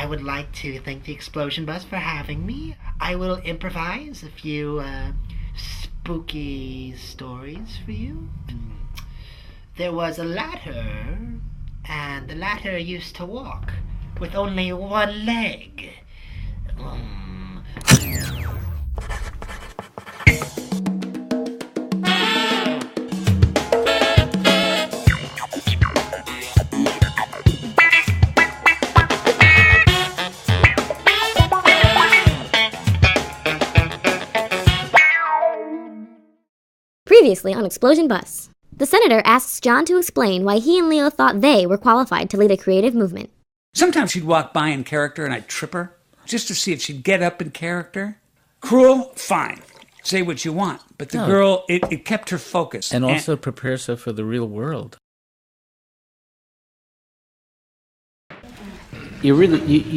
I would like to thank the Explosion Bus for having me. I will improvise a few spooky stories for you. There was a ladder, and the ladder used to walk with only one leg. Previously on Explosion Bus, the senator asks John to explain why he and Leo thought they were qualified to lead a creative movement. Sometimes she'd walk by in character and I'd trip her, just to see if she'd get up in character. Cruel? Fine. Say what you want. But the girl, it kept her focused. And also prepares her for the real world. You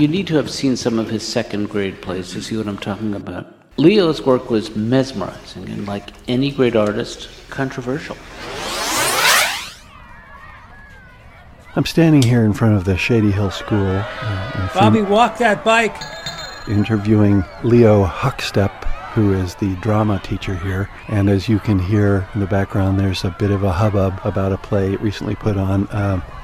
need to have seen some of his second grade plays to see what I'm talking about. Leo's work was mesmerizing and, like any great artist, controversial. I'm standing here in front of the Shady Hill School. Bobby, walk that bike. Interviewing Leo Huckstep, who is the drama teacher here. And as you can hear in the background, there's a bit of a hubbub about a play recently put on.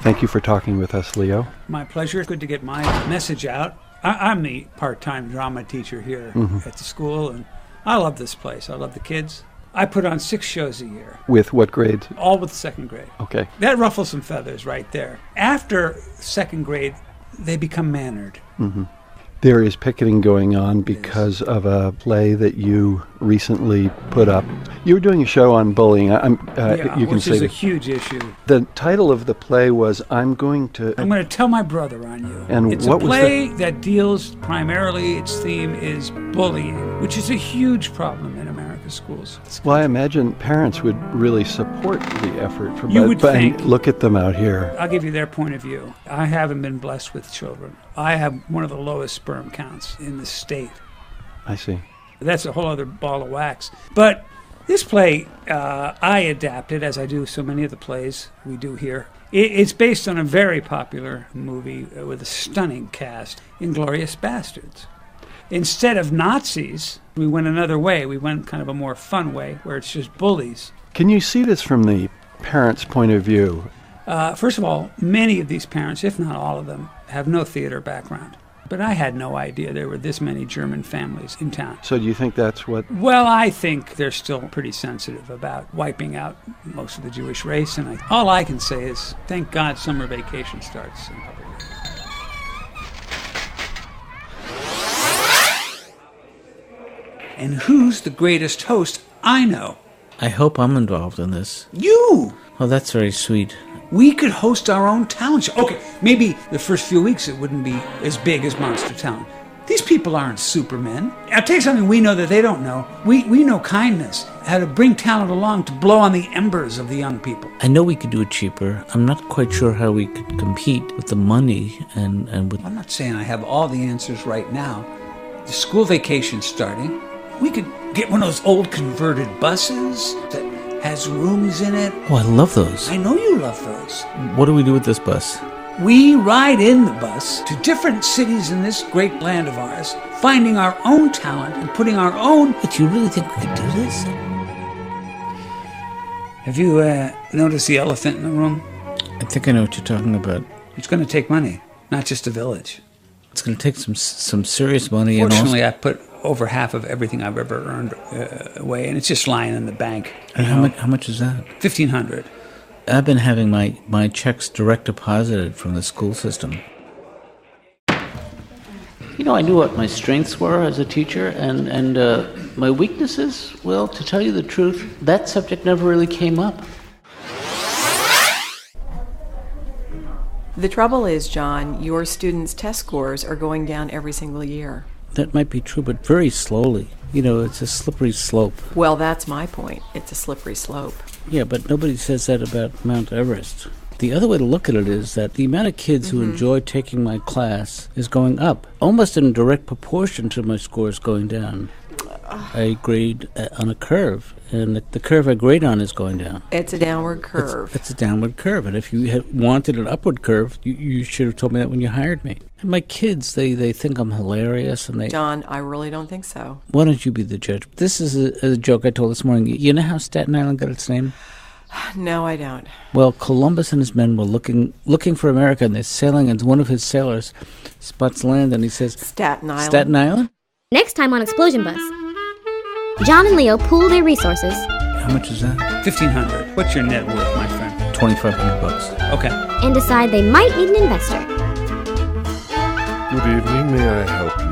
Thank you for talking with us, Leo. My pleasure. Good to get my message out. I'm the part-time drama teacher here at the school, and I love this place. I love the kids. I put on 6 shows a year. With what grades? All with second grade. Okay. That ruffles some feathers right there. After second grade, they become mannered. Mm-hmm. There is picketing going on because of a play that you recently put up. You were doing a show on bullying. Which is a huge issue. The title of the play was I'm going to tell my brother on you. And it's a play that deals primarily, its theme is bullying, which is a huge problem in America's schools. Well, I imagine parents would really support the effort. You would think. Look at them out here. I'll give you their point of view. I haven't been blessed with children. I have one of the lowest sperm counts in the state. I see. That's a whole other ball of wax. But this play, I adapted, as I do so many of the plays we do here. It's based on a very popular movie with a stunning cast, Inglourious Bastards. Instead of Nazis, we went another way. We went kind of a more fun way, where it's just bullies. Can you see this from the parents' point of view? First of all, many of these parents, if not all of them, have no theater background. But I had no idea there were this many German families in town. So do you think that's what... Well, I think they're still pretty sensitive about wiping out most of the Jewish race. And all I can say is, thank God summer vacation starts in February. And who's the greatest host I know? I hope I'm involved in this. You! Oh, that's very sweet. We could host our own talent show. Okay, maybe the first few weeks it wouldn't be as big as Monster Talent. These people aren't supermen. I'll tell you something we know that they don't know. We know kindness, how to bring talent along to blow on the embers of the young people. I know we could do it cheaper. I'm not quite sure how we could compete with the money and with... I'm not saying I have all the answers right now. The school vacation's starting. We could get one of those old converted buses that has rooms in it. Oh, I love those. I know you love those. What do we do with this bus? We ride in the bus to different cities in this great land of ours, finding our own talent and putting our own... But you really think we could do this? Have you noticed the elephant in the room? I think I know what you're talking about. It's going to take money, not just a village. It's going to take some serious money. Fortunately, I put over half of everything I've ever earned away, and it's just lying in the bank. And how much is that? $1,500. I've been having my checks direct deposited from the school system. You know, I knew what my strengths were as a teacher, and my weaknesses, well, to tell you the truth, that subject never really came up. The trouble is, John, your students' test scores are going down every single year. That might be true, but very slowly. You know, it's a slippery slope. Well, that's my point. It's a slippery slope. Yeah, but nobody says that about Mount Everest. The other way to look at it is that the amount of kids who enjoy taking my class is going up, almost in direct proportion to my scores going down. I grade on a curve, and the curve I grade on is going down. It's a downward curve. It's a downward curve, and if you had wanted an upward curve, you should have told me that when you hired me. And my kids, they think I'm hilarious, and they... John, I really don't think so. Why don't you be the judge? This is a joke I told this morning. You know how Staten Island got its name? No, I don't. Well, Columbus and his men were looking for America, and they're sailing, and one of his sailors spots land, and he says... Staten Island. Staten Island? Next time on Explosion Bus, John and Leo pool their resources. How much is that? $1,500. What's your net worth, my friend? $2,500. Okay. And decide they might need an investor. Good evening, may I help